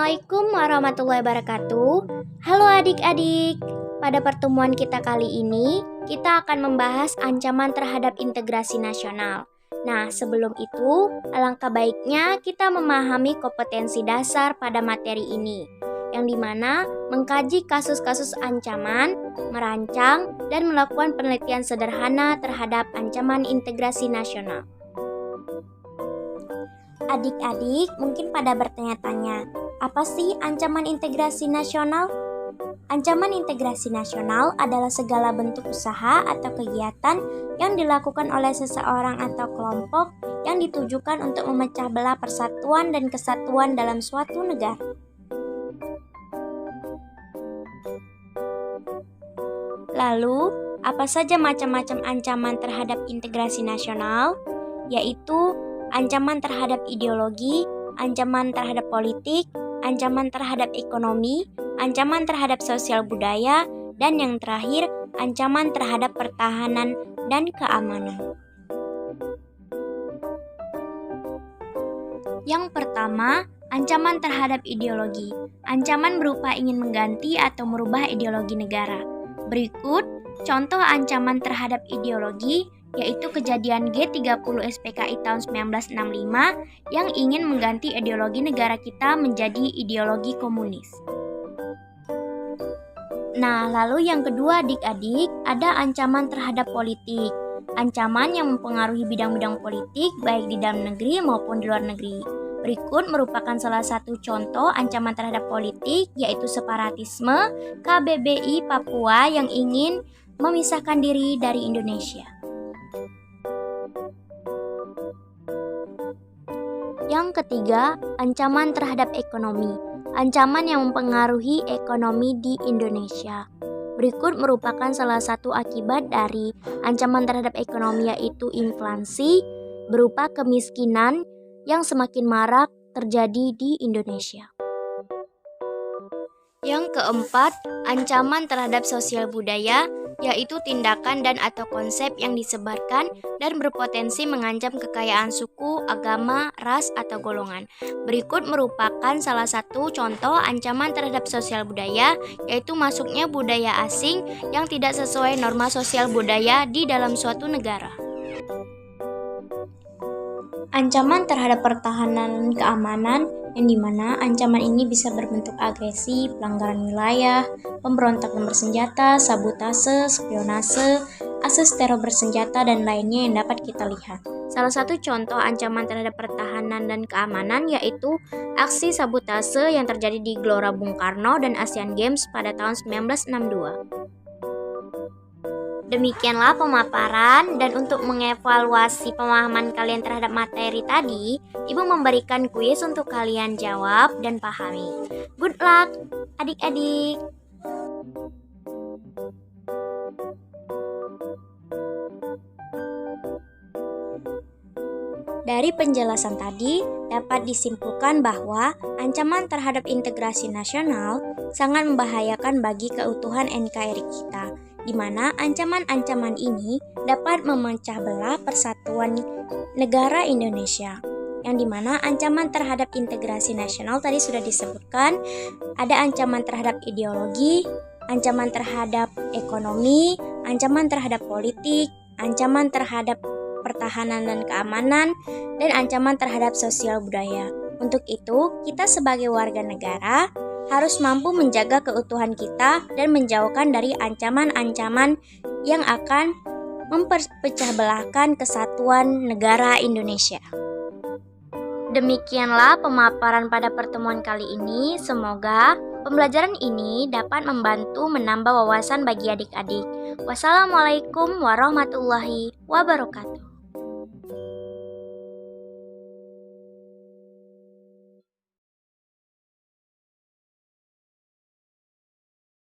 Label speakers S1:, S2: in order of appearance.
S1: Assalamualaikum warahmatullahi wabarakatuh. Halo adik-adik. Pada pertemuan kita kali ini, kita akan membahas ancaman terhadap integrasi nasional. Nah, sebelum itu, alangkah baiknya kita memahami kompetensi dasar pada materi ini, yang dimana mengkaji kasus-kasus ancaman, merancang, dan melakukan penelitian sederhana terhadap ancaman integrasi nasional. Adik-adik mungkin pada bertanya-tanya, apa sih ancaman integrasi nasional? Ancaman integrasi nasional adalah segala bentuk usaha atau kegiatan yang dilakukan oleh seseorang atau kelompok yang ditujukan untuk memecah belah persatuan dan kesatuan dalam suatu negara. Lalu, apa saja macam-macam ancaman terhadap integrasi nasional? Yaitu ancaman terhadap ideologi, ancaman terhadap politik, ancaman terhadap ekonomi, ancaman terhadap sosial budaya, dan yang terakhir, ancaman terhadap pertahanan dan keamanan. Yang pertama, ancaman terhadap ideologi. Ancaman berupa ingin mengganti atau merubah ideologi negara. Berikut contoh ancaman terhadap ideologi, yaitu kejadian G30 SPKI tahun 1965 yang ingin mengganti ideologi negara kita menjadi ideologi komunis. Nah, lalu yang kedua adik-adik, ada ancaman terhadap politik. Ancaman yang mempengaruhi bidang-bidang politik baik di dalam negeri maupun di luar negeri. Berikut merupakan salah satu contoh ancaman terhadap politik, yaitu separatisme KBBI Papua yang ingin memisahkan diri dari Indonesia. Yang ketiga, ancaman terhadap ekonomi. Ancaman yang mempengaruhi ekonomi di Indonesia. Berikut merupakan salah satu akibat dari ancaman terhadap ekonomi, yaitu inflasi berupa kemiskinan yang semakin marak terjadi di Indonesia. Yang keempat, ancaman terhadap sosial budaya, yaitu tindakan dan atau konsep yang disebarkan dan berpotensi mengancam kekayaan suku, agama, ras, atau golongan. Berikut merupakan salah satu contoh ancaman terhadap sosial budaya, yaitu masuknya budaya asing yang tidak sesuai norma sosial budaya di dalam suatu negara. Ancaman terhadap pertahanan dan keamanan, yang dimana ancaman ini bisa berbentuk agresi, pelanggaran wilayah, pemberontakan bersenjata, sabotase, spionase, akses teror bersenjata, dan lainnya yang dapat kita lihat. Salah satu contoh ancaman terhadap pertahanan dan keamanan yaitu aksi sabotase yang terjadi di Gelora Bung Karno dan Asian Games pada tahun 1962. Demikianlah pemaparan, dan untuk mengevaluasi pemahaman kalian terhadap materi tadi, Ibu memberikan kuis untuk kalian jawab dan pahami. Good luck, adik-adik! Dari penjelasan tadi, dapat disimpulkan bahwa ancaman terhadap integrasi nasional sangat membahayakan bagi keutuhan NKRI kita, di mana ancaman-ancaman ini dapat memecah belah persatuan negara Indonesia. Yang dimana ancaman terhadap integrasi nasional tadi sudah disebutkan, ada ancaman terhadap ideologi, ancaman terhadap ekonomi, ancaman terhadap politik, ancaman terhadap pertahanan dan keamanan, dan ancaman terhadap sosial budaya. Untuk itu, kita sebagai warga negara harus mampu menjaga keutuhan kita dan menjauhkan dari ancaman-ancaman yang akan memperpecah belahkan kesatuan negara Indonesia. Demikianlah pemaparan pada pertemuan kali ini. Semoga pembelajaran ini dapat membantu menambah wawasan bagi adik-adik. Wassalamualaikum warahmatullahi wabarakatuh.